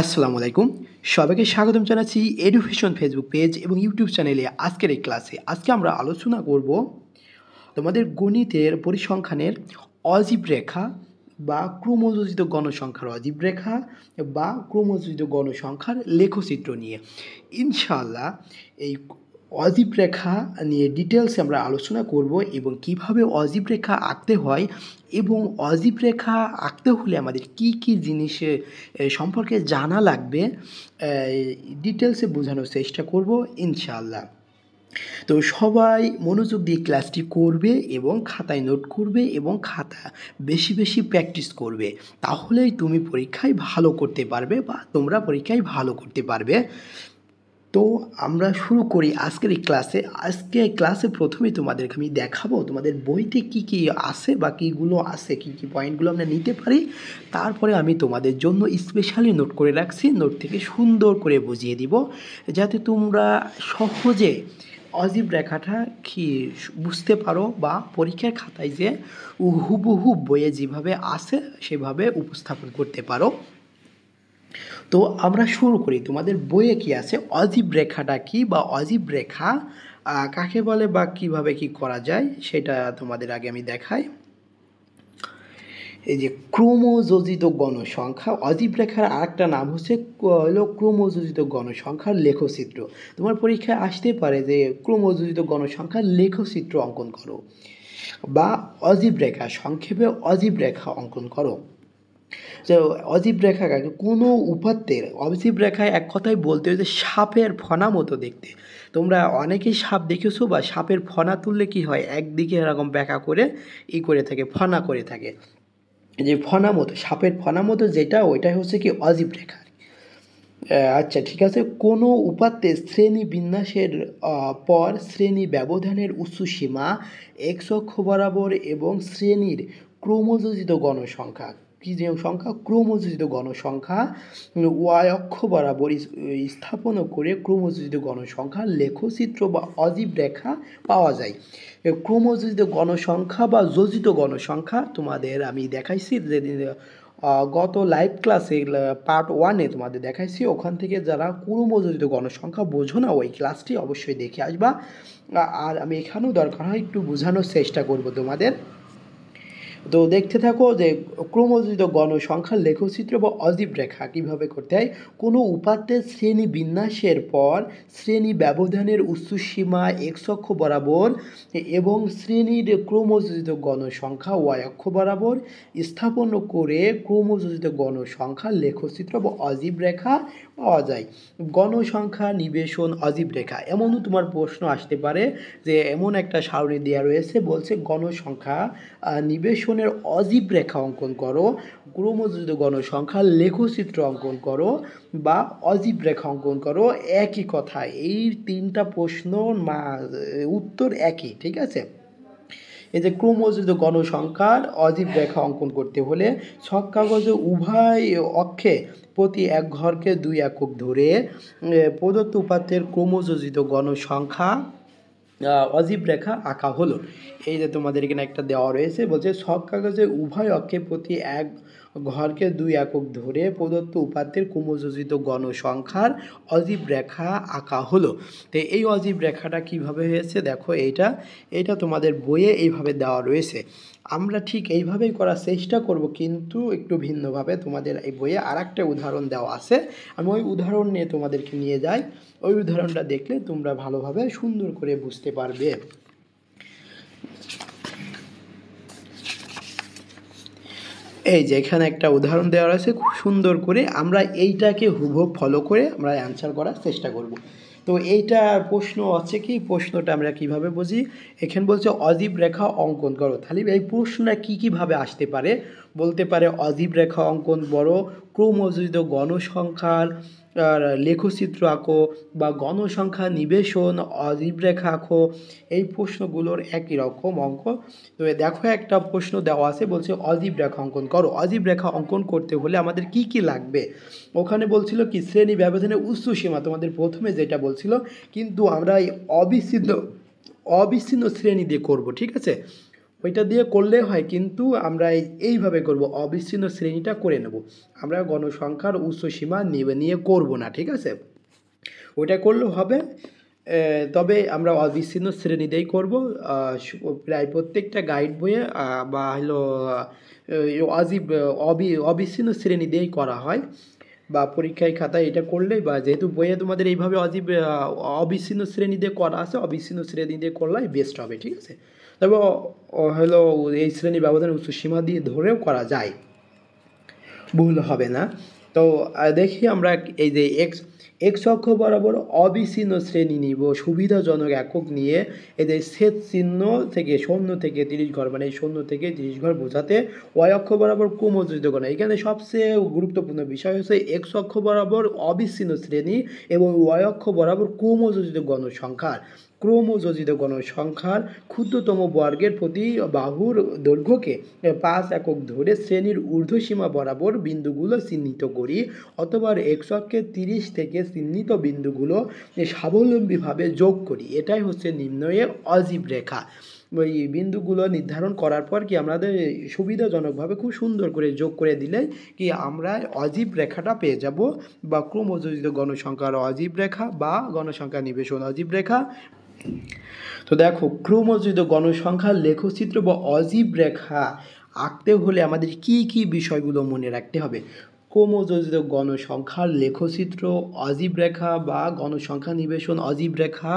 আসসালামু আলাইকুম। সবাইকে স্বাগতম জানাচ্ছি এডুকেশন ফেসবুক পেজ এবং ইউটিউব চ্যানেলে আজকের এই ক্লাসে। আজকে আমরা আলোচনা করব তোমাদের গণিতের পরিসংখ্যানের অজীব রেখা বা ক্রমযোজিত গণসংখ্যার অজীব রেখা বা ক্রমযোজিত গণসংখ্যার লেখচিত্র নিয়ে। ইনশাআল্লাহ এই অজীব রেখা নিয়ে ডিটেলসে আমরা আলোচনা করব এবং কিভাবে অজীব রেখা আঁকতে হয় এবং অজীব রেখা আঁকতে হলে আমাদের কি কি জিনিসে সম্পর্কে জানা লাগবে ডিটেলসে বোঝানোর চেষ্টা করব ইনশাআল্লাহ। তো সবাই মনোযোগ দিয়ে ক্লাসটি করবে এবং খাতায় নোট করবে এবং খাতা বেশি বেশি প্র্যাকটিস করবে, তাহলেই তুমি পরীক্ষায় ভালো করতে পারবে বা তোমরা পরীক্ষায় ভালো করতে পারবে। তো আমরা শুরু করি আজকের এই ক্লাসে। আজকে এই ক্লাসে প্রথমেই তোমাদেরকে আমি দেখাবো তোমাদের বইতে কি কি আছে বা কীগুলো আছে, কী কী পয়েন্টগুলো আমরা নিতে পারি। তারপরে আমি তোমাদের জন্য স্পেশালি নোট করে রাখছি, নোট থেকে সুন্দর করে বুঝিয়ে দিব যাতে তোমরা সহজে অজীব রেখাটা কি বুঝতে পারো বা পরীক্ষার খাতায় যে হুবহু বইয়ে যেভাবে আছে সেভাবে উপস্থাপন করতে পারো। তো আমরা শুরু করি। তোমাদের বইয়ে কি আছে, অজীব রেখাটা কি বা অজীব রেখা কাকে বলে বা কিভাবে কি করা যায় সেটা তোমাদের আগে আমি দেখাই। এই যে ক্রমযোজিত গণসংখ্যা, অজীব রেখার আরেকটা নাম হলো ক্রমযোজিত গণসংখ্যার লেখচিত্র। তোমার পরীক্ষায় আসতে পারে যে ক্রমযোজিত গণসংখ্যার লেখচিত্র অঙ্কন করো বা অজীব রেখা, সংক্ষেপে অজীব রেখা অঙ্কন করো। যে অজীব রেখা কাকে, কোনো উপাত্তের অজীব রেখায় এক কথায় বলতে হয় যে সাপের ফণা মতো দেখতে। তোমরা অনেকেই সাপ দেখেছো বা সাপের ফণা তুললে কি হয়, একদিকে এরকম ব্যাকা করে করে থাকে, ফণা করে থাকে। যে ফণা মতো, সাপের ফণা মতো যেটা, ওইটাই হচ্ছে কি অজীব রেখা। আচ্ছা ঠিক আছে। কোনো উপাত্তে শ্রেণী বিন্যাসের পর শ্রেণী ব্যবধানের উচ্চ সীমা এক্স অক্ষ বরাবর এবং শ্রেণীর ক্রমযোজিত গণসংখ্যা, কি যে সংখ্যা, ক্রমযোজিত গণসংখ্যা ওয়াই অক্ষ বরাবর স্থাপন করে ক্রমযোজিত গণসংখ্যার লেখচিত্র বা অজীব রেখা পাওয়া যায়। ক্রমযোজিত গণসংখ্যা বা যোজিত গণসংখ্যা তোমাদের আমি দেখাইছি যেদিন গত লাইভ ক্লাসে পার্ট 1-এ তোমাদের দেখাইছি। ওখান থেকে যারা ক্রমযোজিত গণসংখ্যা বোঝো না ওই ক্লাসটি অবশ্যই দেখে আসবা। আর আমি এখানেও দরকার হয় একটু বোঝানোর চেষ্টা করব তোমাদের। তো দেখতে থাকো যে ক্রমযোজিত গণসংখ্যার লেখচিত্র বা অজীব রেখা কীভাবে করতে হয়। কোনো উপাত্তের শ্রেণী বিন্যাসের পর শ্রেণী ব্যবধানের উচ্চ সীমা এক্স অক্ষ বরাবর এবং শ্রেণীর ক্রমযোজিত গণসংখ্যা ওয়াই অক্ষ বরাবর স্থাপন করে ক্রমযোজিত গণসংখ্যার লেখচিত্র বা অজীব রেখা পাওয়া যায়। গণসংখ্যা নিবেশন অজীব রেখা, এমনও তোমার প্রশ্ন আসতে পারে যে এমন একটা সারণী দেওয়া রয়েছে, বলছে গণসংখ্যা নিবেশনের অজীব রেখা অঙ্কন করো, ক্রমযোজিত গণসংখ্যার লেখচিত্র অঙ্কন করো বা অজীব রেখা অঙ্কন করো। একই কথা, এই তিনটা প্রশ্ন উত্তর একই, ঠিক আছে। এই যে ক্রমযোজিত গণসংখ্যার অজীব রেখা অঙ্কন করতে হলে ছক কাগজে উভয় অক্ষে প্রতি এক ঘরকে 2 একক ধরে প্রদত্ত উপাত্তের ক্রমযোজিত গণসংখ্যা অজীব রেখা আঁকা হলো। এই যে তোমাদের এখানে একটা দেওয়া রয়েছে, বলছে ছক কাগজে উভয় অক্ষে প্রতি এক ঘরকে 2 একক ধরে প্রদত্ত উপাত্তের ক্রমযোজিত গণসংখ্যার অজীব রেখা আঁকা হলো। তো এই অজীব রেখাটা কিভাবে হয়েছে দেখো, এইটা তোমাদের বইয়ে এইভাবে দেওয়া রয়েছে। আমরা ঠিক এইভাবেই করার চেষ্টা করব, কিন্তু একটু ভিন্নভাবে। তোমাদের এই বইয়ে আর একটা উদাহরণ দেওয়া আছে, আমি ওই উদাহরণ নিয়ে তোমাদেরকে নিয়ে যাই। ওই উদাহরণটা দেখলে তোমরা ভালোভাবে সুন্দর করে বুঝতে পারবে। এই যে এখানে একটা উদাহরণ দেওয়া আছে খুব সুন্দর করে, আমরা এইটাকে হুবহু ফলো করে আমরা অ্যান্সার করার চেষ্টা করব। তো এইটা প্রশ্ন আছে কি, প্রশ্নটা আমরা কিভাবে বুঝি। এখানে বলছে অজীব রেখা অঙ্কন করো, তাহলে এই প্রশ্নটা কীভাবে আসতে পারে, বলতে পারে অজীব রেখা অঙ্কন বড়, ক্রমযোজিত গণসংখ্যার লেখচিত্র আঁকো বা গণসংখ্যা নিবেশন অজীব রেখা আঁকো। এই প্রশ্নগুলোর একই রকম অঙ্ক। তো দেখো একটা প্রশ্ন দেওয়া আছে, বলছে অজীব রেখা অঙ্কন করো। অজীব রেখা অঙ্কন করতে হলে আমাদের কি কি লাগবে, ওখানে বলছিল কি শ্রেণী ব্যবধানের উচ্চ সীমা, তোমাদের প্রথমে যেটা বলছিল, কিন্তু আমরা এই অবিচ্ছিন্ন শ্রেণী দিয়ে করব, ঠিক আছে। ওইটা দিয়ে করলে হয়, কিন্তু আমরা এইভাবে করব, অবিচ্ছিন্ন শ্রেণীটা করে নেব। আমরা গণসংখ্যার উচ্চ সীমা নিয়ে করব না, ঠিক আছে? ওইটা করলেও হবে। তবে আমরা অবিচ্ছিন্ন শ্রেণী দিয়েই করব। প্রায় প্রত্যেকটা গাইড বইয়ে বা হলো অবিচ্ছিন্ন শ্রেণী দিয়েই করা হয়, বা পরীক্ষায় খাতায় এটা করলেই, বা যেহেতু বইয়ে তোমাদের এইভাবে অবিচ্ছিন্ন শ্রেণী দিয়ে করা আছে, অবিচ্ছিন্ন শ্রেণী দিয়ে করলেই বেস্ট হবে, ঠিক আছে? তবে হলো এই শ্রেণী ব্যবধান উচ্চ সীমা দিয়ে ধরেও করা যায়, ভুল হবে না। তো দেখি আমরা এই যে এক্স অক্ষ বরাবর অবিচ্ছিন্ন শ্রেণী নিব সুবিধাজনক একক নিয়ে, এদের ছেদ চিহ্ন থেকে 0 থেকে 30 ঘর, মানে 0 থেকে 30 ঘর বোঝাতে ওয়াই অক্ষ বরাবর ক্রমযোজিত গণনা। এখানে সবচেয়ে গুরুত্বপূর্ণ বিষয় হচ্ছে এক্স অক্ষ বরাবর অবিচ্ছিন্ন শ্রেণী এবং ওয়াই অক্ষ বরাবর ক্রমযোজিত গণসংখ্যার ক্ষুদ্রতম বর্গের প্রতি বাহুর দৈর্ঘ্যকে 5 একক ধরে শ্রেণীর ঊর্ধ্বসীমা বরাবর বিন্দুগুলো চিহ্নিত করি, অথবা এক্স অক্ষে 30 থেকে চিহ্নিত বিন্দুগুলো স্বাবলম্বীভাবে যোগ করি। এটাই হচ্ছে নির্ণয়ে অজীব রেখা। ওই বিন্দুগুলো নির্ধারণ করার পর কি আমাদের সুবিধাজনকভাবে খুব সুন্দর করে যোগ করে দিলে কি আমরা অজীব রেখাটা পেয়ে যাব, বা ক্রমযোজিত গণসংখ্যার অজীব রেখা বা গণসংখ্যা নিবেশন অজীব রেখা। তো দেখো, ক্রমযোজিত গণসংখ্যার লেখচিত্র বা অজীব রেখা আঁকতে হলে আমাদের কি কি বিষয়গুলো মনে রাখতে হবে? ক্রমযোজিত গণসংখ্যার লেখচিত্র অজীব রেখা বা গণসংখ্যা নিবেশন অজীব রেখা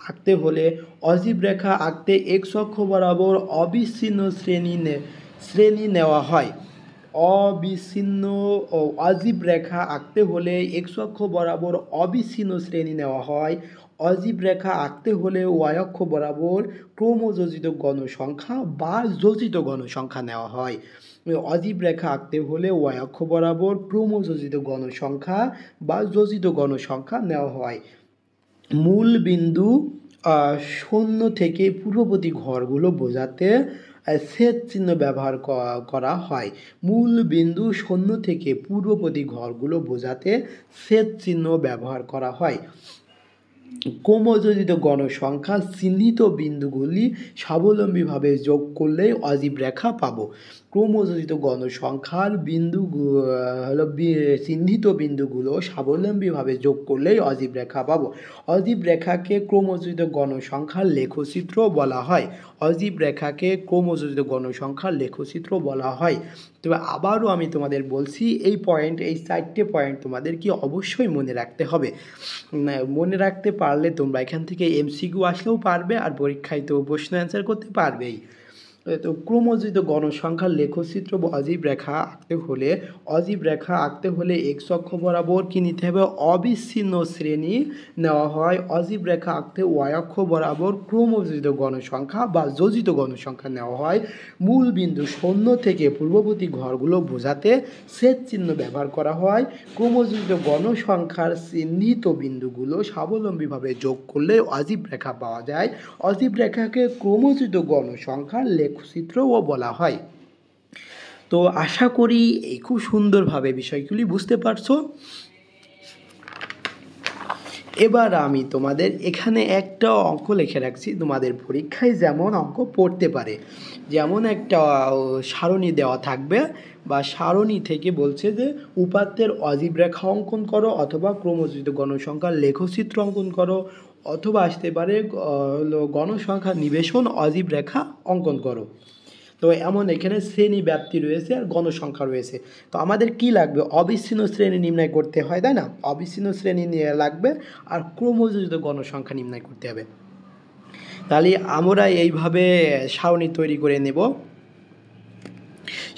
আঁকতে হলে, অজীব রেখা আঁকতে এক্স অক্ষ বরাবর অবিচ্ছিন্ন শ্রেণী নেওয়া হয়। অবিচ্ছিন্ন ও অজীব রেখা আঁকতে হলে এক্স অক্ষ বরাবর অবিচ্ছিন্ন শ্রেণী নেওয়া হয়। অজীব রেখা আঁকতে হলে ওয়াই অক্ষ বরাবর ক্রমযোজিত গণসংখ্যা বা যোজিত গণসংখ্যা নেওয়া হয়। অজীব রেখা আঁকতে হলে ওয়াই অক্ষ বরাবর ক্রমযোজিত গণসংখ্যা বা যোজিত গণসংখ্যা নেওয়া হয়। মূল বিন্দু 0 থেকে পূর্ববর্তী ঘরগুলো বোঝাতে ছেদ চিহ্ন ব্যবহার করা হয়। মূল বিন্দু 0 থেকে পূর্ববর্তী ঘরগুলো বোঝাতে ছেদ চিহ্ন ব্যবহার করা হয়। ক্রমযোজিত গণসংখ্যা চিহ্নিত বিন্দুগুলি স্বাবলম্বীভাবে যোগ করলেই অজীব রেখা পাবো। ক্রমযোজিত গণসংখ্যার চিহ্নিত বিন্দুগুলো স্বাবলম্বীভাবে যোগ করলেই অজীব রেখা পাবো। অজীব রেখাকে ক্রমযোজিত গণসংখ্যার লেখচিত্র বলা হয়। অজীব রেখাকে ক্রমযোজিত গণসংখ্যার লেখচিত্র বলা হয়। তবে আবারও আমি তোমাদের বলছি, এই 4টে পয়েন্ট তোমাদের কি অবশ্যই মনে রাখতে হবে। মনে রাখতে পারলে তোমরা এখান থেকে এমসিকিউ আসলেও পারবে, আর পরীক্ষায় তো প্রশ্ন অ্যান্সার করতে পারবেই। তো ক্রমযোজিত গণসংখ্যার লেখচিত্র বা অজীব রেখা আঁকতে হলে এক্স অক্ষ বরাবর কি নিতে হবে? অবিচ্ছিন্ন শ্রেণী নেওয়া হয়। অজীব রেখা আঁকতে ওয়াই অক্ষ বরাবর ক্রমযোজিত গণসংখ্যা বা যোজিত গণসংখ্যা নেওয়া হয়। মূল বিন্দু 0 থেকে পূর্ববর্তী ঘরগুলো বোঝাতে ছেদ চিহ্ন ব্যবহার করা হয়। ক্রমযোজিত গণসংখ্যার চিহ্নিত বিন্দুগুলো স্বাবলম্বীভাবে যোগ করলে অজীব রেখা পাওয়া যায়। অজীব রেখাকে ক্রমযোজিত গণসংখ্যার লেখচিত্রও বলা হয়। তো আশা করি এই খুব সুন্দরভাবে বিষয়গুলি বুঝতে পারছো। এবার আমি তোমাদের এখানে একটা অঙ্ক লিখে রাখছি, তোমাদের পরীক্ষায় যেমন অঙ্ক পড়তে পারে। যেমন একটা সারণী দেওয়া থাকবে, বা সারণী থেকে বলছে যে উপাত্তের অজীব রেখা অঙ্কন করো, অথবা ক্রমযোজিত গণসংখ্যার লেখচিত্র অঙ্কন করো, অথবা আসতে পারে গণসংখ্যা নিবেশন অজীব রেখা অঙ্কন করো। তো এমন এখানে শ্রেণী ব্যাপ্তি রয়েছে আর গণসংখ্যা রয়েছে। তো আমাদের কি লাগবে? অবিচ্ছিন্ন শ্রেণী নির্ণয় করতে হয়, তাই না? অবিচ্ছিন্ন শ্রেণী নিয়ে লাগবে, আর ক্রমযোজিত গণসংখ্যা নির্ণয় করতে হবে। তাহলে আমরা এইভাবে সারণী তৈরি করে নেব।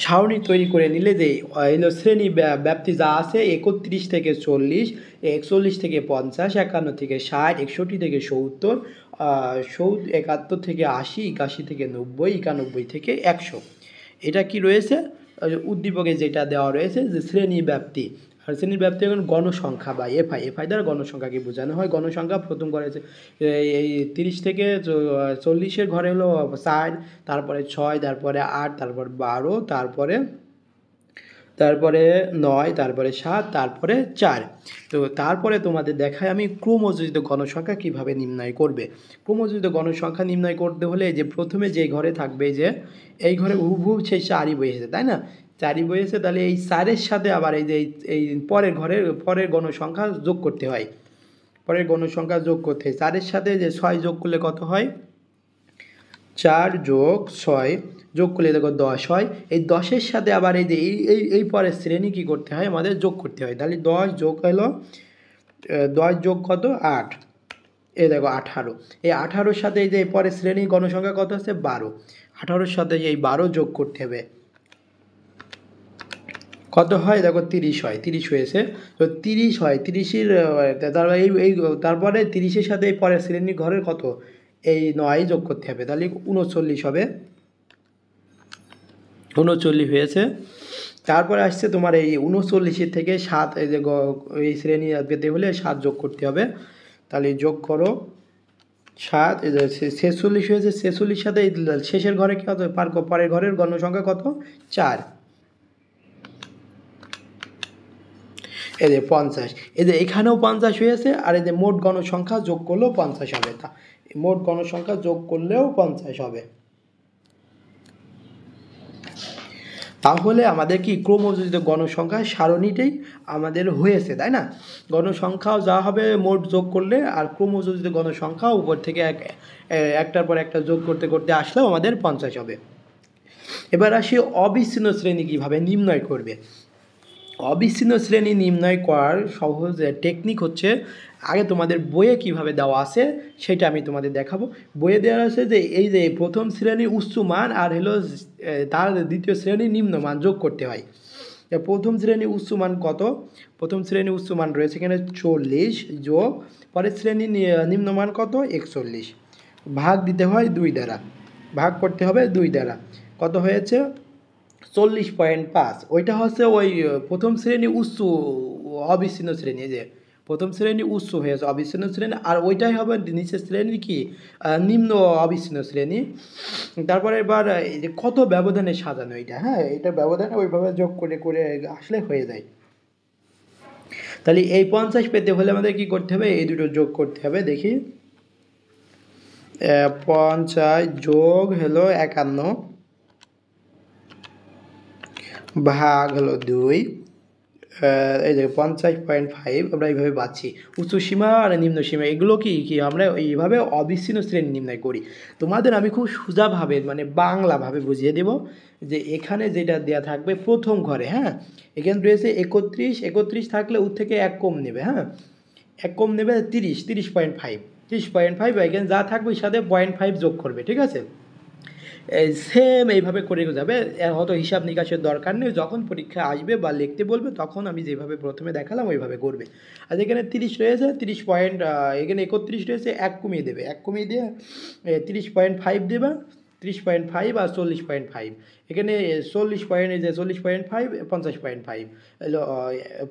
সারণী তৈরি করে নিলে যে হলো শ্রেণী ব্যাপ্তি যা আছে 31 থেকে 40, 41 থেকে 50, 51 থেকে 60, 61 থেকে 70, 71 থেকে 80, 81 থেকে 90, 91 থেকে 100। এটা কি রয়েছে? উদ্দীপকে যেটা দেওয়া রয়েছে যে শ্রেণী ব্যাপ্তি। আর শ্রেণীর ব্যাপ্তি এখন গণসংখ্যা বা এফআই দ্বারা গণসংখ্যাকে বোঝানো হয়। গণসংখ্যা প্রথম ঘরে এই 30 থেকে 40-এর ঘরে হলো 4, তারপরে 6, তারপরে 8, তারপর 12, তারপরে তারপরে 9, তারপরে 7, তারপরে 4। তো তারপরে তোমাদের দেখাই আমি ক্রমযোজিত গণসংখ্যা কিভাবে নির্ণয় করবে। ক্রমযোজিত গণসংখ্যা নির্ণয় করতে হলে যে প্রথমে যে ঘরে থাকবে যে এই ঘরে হুবহু সেই 4ই বসেছে, তাই না? 4ই বসেছে, তাহলে এই 4-এর সাথে আবার এই যে এই পরের ঘরের পরের গণসংখ্যা যোগ করতে হয়। পরের গণসংখ্যা যোগ করতে হয় 4-এর সাথে যে 6 যোগ করলে কত হয়? 4 যোগ 6 যোগ করলে দেখো 10 হয়। এই 10-এর সাথে আবার এই যে এই পরের শ্রেণী কী করতে হয়? আমাদের যোগ করতে হয়। তাহলে 10 যোগ হলো 10 যোগ কত? 8। এই দেখো 18। এই 18-র সাথে এই যে পরের শ্রেণীর গণসংখ্যা কত আছে? 12। 18-র সাথে এই 12 যোগ করতে হবে। কত হয়? দেখো 30 হয়। 30 হয়েছে। তো 30 হয়। 30-এর তারপরে 30-এর সাথে এই পরের শ্রেণীর ঘরের কত? এই 9 যোগ করতে হবে। তাহলে 39 হবে। 39 হয়েছে। তারপরে আসছে তোমার এই 39-এর থেকে 7, এই যে এই শ্রেণী পেতে হলে 7 যোগ করতে হবে। তাহলে যোগ করো 7, এই যে 46 হয়েছে। 46 সাথে এই শেষের ঘরে কী হবে? পরের ঘরের গণসংখ্যা কত? 4। এই যে 50। এই যে এখানেও 50 হয়েছে, আর এই যে মোট গণসংখ্যা যোগ করলেও 50 হবে। তা মোট গণসংখ্যা যোগ করলেও 50 হবে। তাহলে আমাদের কি ক্রমযোজিত গণসংখ্যার সারণীটাই আমাদের হয়েছে, তাই না? গণসংখ্যাও যা হবে মোট যোগ করলে, আর ক্রমযোজিত গণসংখ্যা উপর থেকে একটার পর একটা যোগ করতে করতে আসলেও আমাদের 50 হবে। এবার আসি অবিচ্ছিন্ন শ্রেণী কীভাবে নির্ণয় করবে। অবিচ্ছিন্ন শ্রেণী নির্ণয় করার সহজ টেকনিক হচ্ছে, আগে তোমাদের বইয়ে কিভাবে দেওয়া আছে সেটা আমি তোমাদের দেখাবো। বইয়ে দেওয়া আছে যে এই যে প্রথম শ্রেণীর উচ্চ মান আর হলো তার দ্বিতীয় শ্রেণীর নিম্ন মান যোগ করতে হয়। প্রথম শ্রেণীর উচ্চ মান কত? প্রথম শ্রেণীর উচ্চ মান রয়েছে এখানে 40 যোগ পরের শ্রেণীর নিম্নমান কত? 41। ভাগ দিতে হয় 2 দ্বারা, ভাগ করতে হবে 2 দ্বারা। কত হয়েছে? 40.5। ওইটা হচ্ছে ওই প্রথম শ্রেণী উচ্চ অবিচ্ছিন্ন শ্রেণী, যে প্রথম শ্রেণী উচ্চ হয়েছে অবিচ্ছিন্ন শ্রেণী, আর ওইটাই হবে নিচের শ্রেণী কি? নিম্ন অবিচ্ছিন্ন শ্রেণী। তারপরে এবার এই যে কত ব্যবধানে সাজানো এটা, হ্যাঁ, এটা ব্যবধানে ওইভাবে যোগ করে করে আসলে হয়ে যায়। তাহলে এই 50 পেতে হলে আমাদের কি করতে হবে? এই দুটো যোগ করতে হবে। দেখি, 50 যোগ হলো 51 ভাগ হলো 2। এই যে 50.5 আমরা এইভাবে পাচ্ছি। উচ্চ সীমা আর নিম্ন সীমা এগুলো কি আমরা এইভাবে অবিচ্ছিন্ন শ্রেণী নির্ণয় করি। তোমাদের আমি খুব সোজাভাবে মানে বাংলাভাবে বুঝিয়ে দেব যে এখানে যেটা দেওয়া থাকবে প্রথম ঘরে, হ্যাঁ, এখানে রয়েছে 31। 31 থাকলে ওর থেকে 1 কম নেবে, হ্যাঁ, 1 কম নেবে 30, 30.5। 30.5 এখানে যা থাকবে ওর সাথে 0.5 যোগ করবে, ঠিক আছে? এই সেম এইভাবে করে যাবে। এর হয়তো হিসাব নিকাশের দরকার নেই, যখন পরীক্ষা আসবে বা লিখতে বলবে তখন আমি যেভাবে প্রথমে দেখালাম ওইভাবে করবে। আর এখানে 30 রয়েছে, 30 পয়েন্ট, এখানে 31 রয়েছে, 1 কমিয়ে দেবে, 1 কমিয়ে দিয়ে 30.5 দেবে। 30.5 আর 40.5, এখানে 40 পয়েন্ট, এই যে 40.5, 50.5 হলো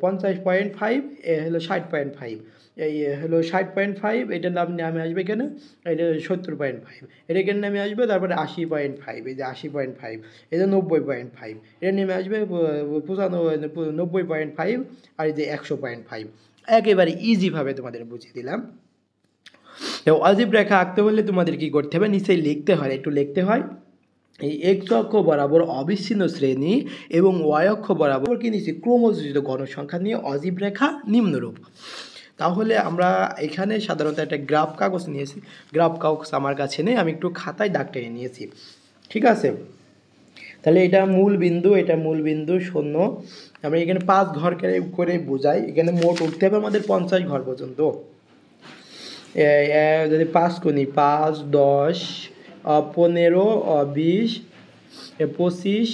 50.5, হলো 60.5, এই হলো 60.5, এটার নাম নামে আসবে এখানে, এটা 70.5, এটা এখানে নেমে আসবে। তারপরে 80.5, এই যে 80.5, এই যে 90.5, এটা নেমে আসবে 90.5, আর এই যে 100.5। একেবারে ইজিভাবে তোমাদের বুঝিয়ে দিলাম। অজীব রেখা আঁকতে হলে তোমাদের কি করতে হবে? নিচেই লিখতে হয়, একটু লিখতে হয়। এই x অক্ষ বরাবর অবিচ্ছিন্ন শ্রেণী এবং y অক্ষ বরাবর কি নিচে ক্রমযোজিত গণসংখ্যা নিয়ে অজীব রেখা নিম্নরূপ। তাহলে আমরা এখানে সাধারণত একটা গ্রাফ কাগজ নিয়েছি। গ্রাফ কাগজ আমার কাছে নেই, আমি একটু খাতায় দাগ টেনে নিয়েছি, ঠিক আছে? তাহলে এটা মূল বিন্দু, এটা মূল বিন্দু 0। আমরা এখানে 5 ঘর করে বোঝাই। এখানে মোট উঠতে হবে আমাদের 50 ঘর পর্যন্ত। যদি 5 করি, 5, 10, 15, 20, 25,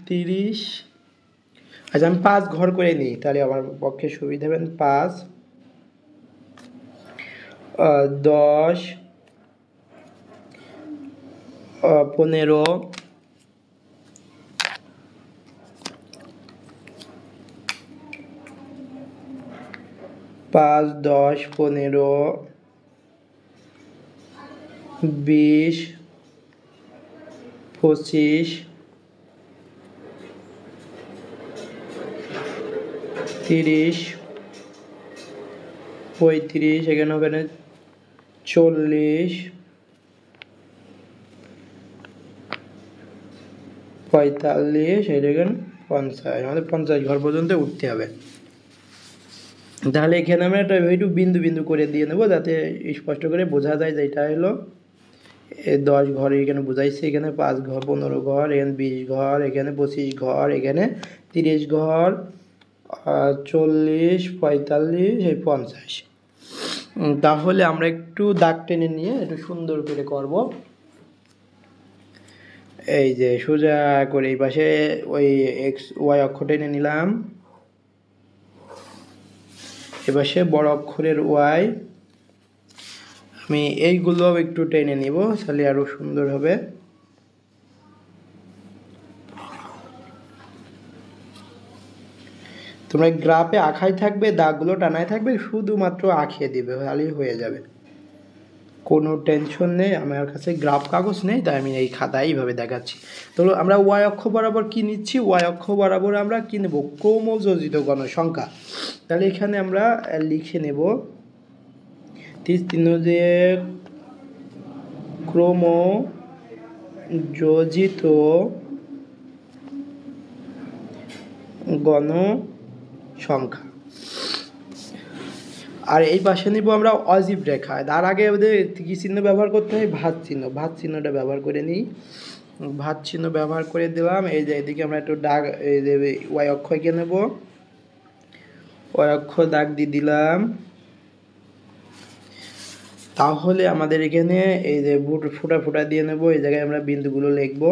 30। আচ্ছা, আমি 5 ঘর করে নিই, তাহলে আমার পক্ষে সুবিধা হবে। 5, 10, 15, 5, 10, 15, 20, 25, 30 35, এখানে হবে না 40 45, এই দেখেন 50, আমাদের 50 ঘর পর্যন্ত উঠতে হবে। তাহলে এখানে আমরা একটা একটু বিন্দু বিন্দু করে দিয়ে নেবো যাতে স্পষ্ট করে বোঝা যায় যে এটা হলো 10 ঘর এখানে বোঝাইছে, এখানে 5 ঘর 15 ঘর, এখানে 20 ঘর, এখানে 25 ঘর, এখানে 30 ঘর, 40 45 এই 50। তাহলে আমরা একটু দাগ টেনে নিয়ে একটু সুন্দর করে করব। এই যে সোজা করে এই পাশে ওই এক্স ওয়াই অক্ষ টেনে নিলাম, এপাশে বড় অক্ষরের ওয়াই, আমি এইগুলো একটু টেনে নিব তাহলে আরো সুন্দর হবে। তোমরা গ্রাফে আঁকাই থাকবে, দাগগুলো টানাই থাকবে, শুধুমাত্র আঁকিয়ে দিবে, তাহলেই হয়ে যাবে, কোনো টেনশন নেই। আমার কাছে গ্রাফ কাগজ নেই, তাই আমি এই খাতায় এইভাবে দেখাচ্ছি। তো আমরা ওয়াই অক্ষ বরাবর কি নিচ্ছি, ওয়াই অক্ষ বরাবর আমরা কি নেব, ক্রমযোজিত গণসংখ্যা। তাহলে এখানে আমরা লিখে নেব যে ক্রমযোজিত গণসংখ্যা। আর এই পাশে নিব আমরা অজীব রেখা, তার আগে আমাদের কি চিহ্ন ব্যবহার করতে হয়, ভাত চিহ্ন, ভাত চিহ্নটা ব্যবহার করে নিই। ভাত চিহ্ন ব্যবহার করে দিলাম। এই যে এদিকে আমরা একটু দাগ, এই যে ওয়াই অক্ষ এঁকে নেব, ওয়াই অক্ষ দাগ দিয়ে দিলাম। তাহলে আমাদের এখানে এই যে ফুটা ফুটা দিয়ে নেব, এই জায়গায় আমরা বিন্দুগুলো লিখব।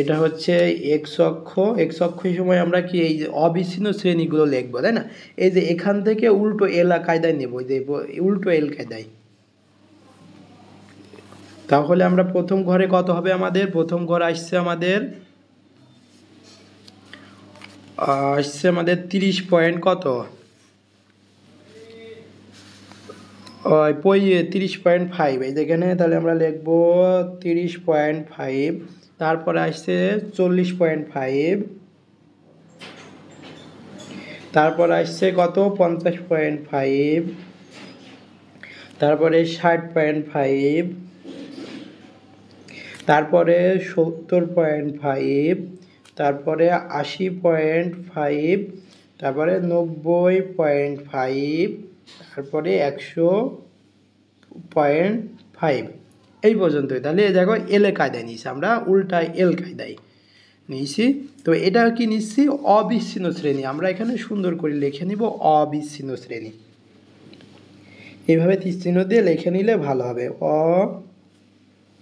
এটা হচ্ছে এক্স অক্ষ, এক্স অক্ষের সময় আমরা কি এই যে অবিচ্ছিন্ন শ্রেণীগুলো লিখবো, তাই না। এই যে এখান থেকে উল্টো এল কায়দায় নেব, যে উল্টো এল কায়দায়। তাহলে আমরা প্রথম ঘরে কত হবে, আমাদের প্রথম ঘর আসছে আমাদের 30 পয়েন্ট কত, 30.5, এই যেখানে তাহলে আমরা লিখবো 30.5। তারপরে আসছে 40.5, তারপর আসছে কত 50.5, তারপরে 60.5, তারপরে 70.5, তারপরে 80.5, তারপরে 90.5, তারপরে 100.5, এই পর্যন্তই। তাহলে দেখো এল কায়দায় নিয়েছি আমরা, উল্টা এল কায়দায় নিয়েছি। তো এটা কি নিচ্ছি, অবিচ্ছিন্ন শ্রেণী। আমরা এখানে সুন্দর করে লিখে নিব অবিচ্ছিন্ন শ্রেণী, এইভাবে তীর চিহ্ন দিয়ে লিখে নিলে ভালো হবে,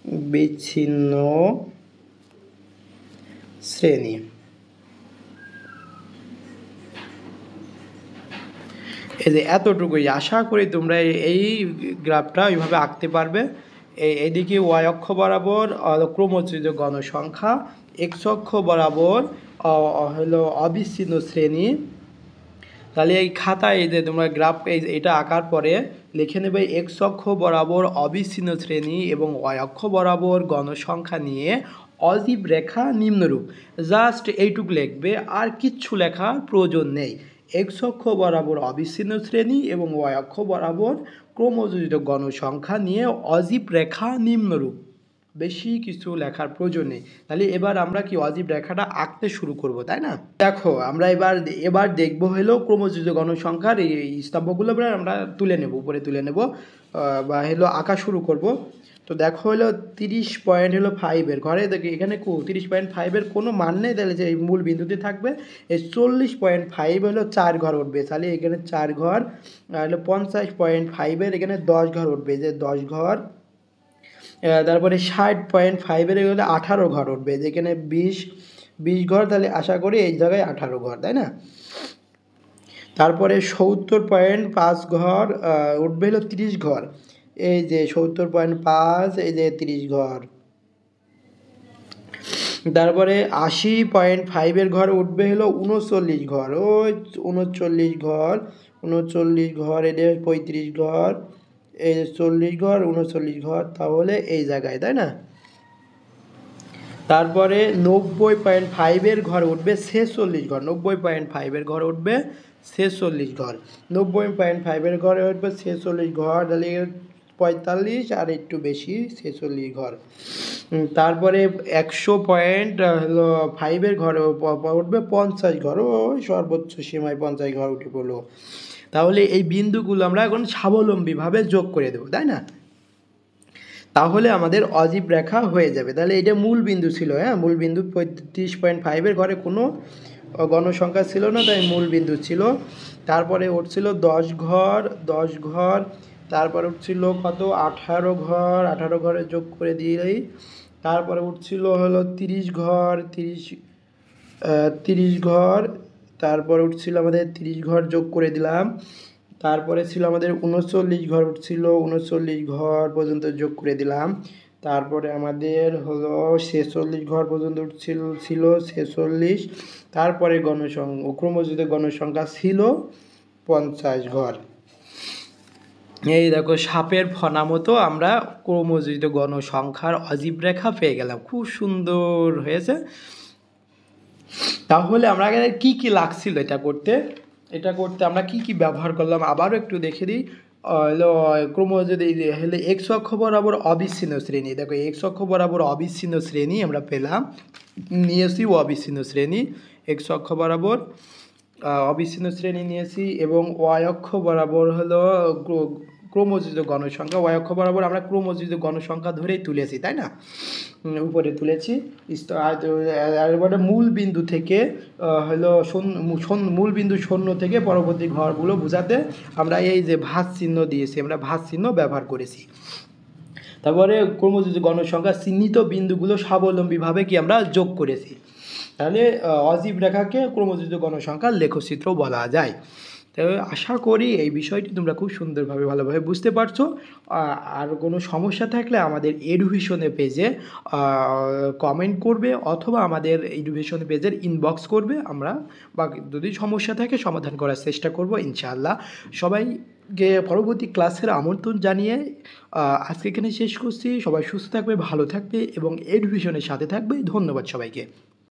অবিচ্ছিন্ন শ্রেণী। এই যে এতটুকুই, আশা করি তোমরা এই গ্রাফটা ওইভাবে আঁকতে পারবে। এইদিকে ওয়াই অক্ষ বরাবর ক্রমযোজিত গণসংখ্যা, এক্স অক্ষ বরাবর হলো অবিচ্ছিন্ন শ্রেণী। তাহলে এই খাতায় এই যে তোমরা গ্রাফ এটা আঁকার পরে লিখে নেবে এক্স অক্ষ বরাবর অবিচ্ছিন্ন শ্রেণী এবং ওয়াই অক্ষ বরাবর গণসংখ্যা নিয়ে অজীব রেখা নিম্নরূপ। জাস্ট এইটুকু লিখবে, আর কিচ্ছু লেখার প্রয়োজন নেই। এক্স অক্ষ বরাবর অবিচ্ছিন্ন শ্রেণী এবং ওয়াই অক্ষ বরাবর ক্রমযোজিত গণসংখ্যা নিয়ে অজীব রেখা নিম্নরূপ, বেশি কিছু লেখার প্রয়োজন নেই। তাহলে এবার আমরা কি অজীব রেখাটা আঁকতে শুরু করব, তাই না। দেখো আমরা এবার দেখবো হলো ক্রমযোজিত গণসংখ্যার এই স্তম্ভগুলো আমরা তুলে নেব, উপরে তুলে নেব বা হলো আঁকা শুরু করব। তো দেখো হলো 30.5 ঘরে দেখি এখানে 30.5 কোনো মান নেই, তাহলে যে মূল বিন্দুতে থাকবে। এই 40.5 হলো 4 ঘর উঠবে, তাহলে এখানে 4 ঘর, হলো 50.5 এখানে 10 ঘর উঠবে, যে 10 ঘর। তারপরে 60.5 গেলে 18 ঘর উঠবে, যেখানে 20 ঘর, তাহলে আশা করি এই জায়গায় 18 ঘর, তাই না। তারপরে 70.5 ঘর উঠবে হলো 30 ঘর, এই যে 70.5, এই যে 30 ঘর। তারপরে 80.5 ঘর উঠবে হলো 39 ঘর, ওই 39 ঘর, 39 ঘর, এদের 35 ঘর, এই 40 ঘর, 39 ঘর, তাহলে এই জায়গায়, তাই না। তারপরে 90.5-এর ঘরে উঠবে 46 ঘর, 90.5-এর ঘরে উঠবে 46 ঘর, 90.5-এর ঘরে উঠবে 46 ঘর, তাহলে 45 আর একটু বেশি 46 ঘর। তারপরে 100.5-এর ঘরে উঠবে 50 ঘর, ওই সর্বোচ্চ সীমায় 50 ঘর উঠে পড়লো। তাহলে এই বিন্দুগুলো আমরা এখন স্বাবলম্বীভাবে যোগ করে দেবো, তাই না? তাহলে আমাদের অজীব রেখা হয়ে যাবে। তাহলে এটা মূল বিন্দু ছিল, হ্যাঁ, মূল বিন্দু 35.5-এর ঘরে কোনো গণসংখ্যা ছিল না, তাই মূল বিন্দু ছিল। তারপরে উঠছিল 10 ঘর, 10 ঘর, তারপরে উঠছিল কত 18 ঘর, 18 ঘরে যোগ করে দিলেই তারপরে উঠছিল হলো 30 ঘর, 30 ঘর, তারপরে উঠছিল আমাদের 30 ঘর যোগ করে দিলাম। তারপরে ছিল আমাদের 39 ঘর উঠছিল, 39 ঘর পর্যন্ত যোগ করে দিলাম। তারপরে আমাদের হলো 46 ঘর পর্যন্ত ছিল 46। তারপরে ক্রমযুক্ত গণসংখ্যা ছিল 50 ঘর। এই দেখো সাপের ফনা মতো আমরা ক্রমযুক্ত গণসংখ্যার অজীব রেখা পেয়ে গেলাম, খুব সুন্দর হয়েছে। তাহলে আমরা কি কি লাগছিল এটা করতে আমরা কি কি ব্যবহার করলাম আবারও একটু দেখে দিই। হলো ক্রমযুক্ত হলে এক্স অক্ষ বরাবর অবিচ্ছিন্ন শ্রেণী, দেখো এক্স অক্ষ বরাবর অবিচ্ছিন্ন শ্রেণী আমরা পেলাম, নিয়েছি অবিচ্ছিন্ন শ্রেণী, এক্স অক্ষ বরাবর অবিচ্ছিন্ন শ্রেণী নিয়েছি, এবং ওয়াই অক্ষ বরাবর হলো ক্রমযুক্ত গণসংখ্যা, ওয়াই অক্ষ বরাবর আমরা ক্রমযুক্ত গণসংখ্যা ধরেই তুলেছি, তাই না? উপরে তুলেছি। এবারে মূল বিন্দু থেকে হলো মূল বিন্দু শূন্য থেকে পরবর্তী ঘরগুলো বোঝাতে আমরা এই যে ভাঁজ চিহ্ন দিয়েছি, আমরা ভাঁজ চিহ্ন ব্যবহার করেছি। তারপরে ক্রমযুক্ত গণসংখ্যা চিহ্নিত বিন্দুগুলো স্বাবলম্বীভাবে কি আমরা যোগ করেছি। তাহলে অজীব রেখাকে ক্রমযুক্ত গণসংখ্যার লেখচিত্র বলা যায়। তবে আশা করি এই বিষয়টি তোমরা খুব সুন্দরভাবে ভালোভাবে বুঝতে পারছো। আর কোনো সমস্যা থাকলে আমাদের এডুকেশনের পেজে কমেন্ট করবে, অথবা আমাদের এডুকেশন পেজের ইনবক্স করবে, আমরা বা যদি সমস্যা থাকে সমাধান করার চেষ্টা করব ইনশাআল্লাহ। সবাইকে পরবর্তী ক্লাসের আমন্ত্রণ জানিয়ে আজকে এখানে শেষ করছি। সবাই সুস্থ থাকবে, ভালো থাকবে এবং এডুকেশনের সাথে থাকবে। ধন্যবাদ সবাইকে।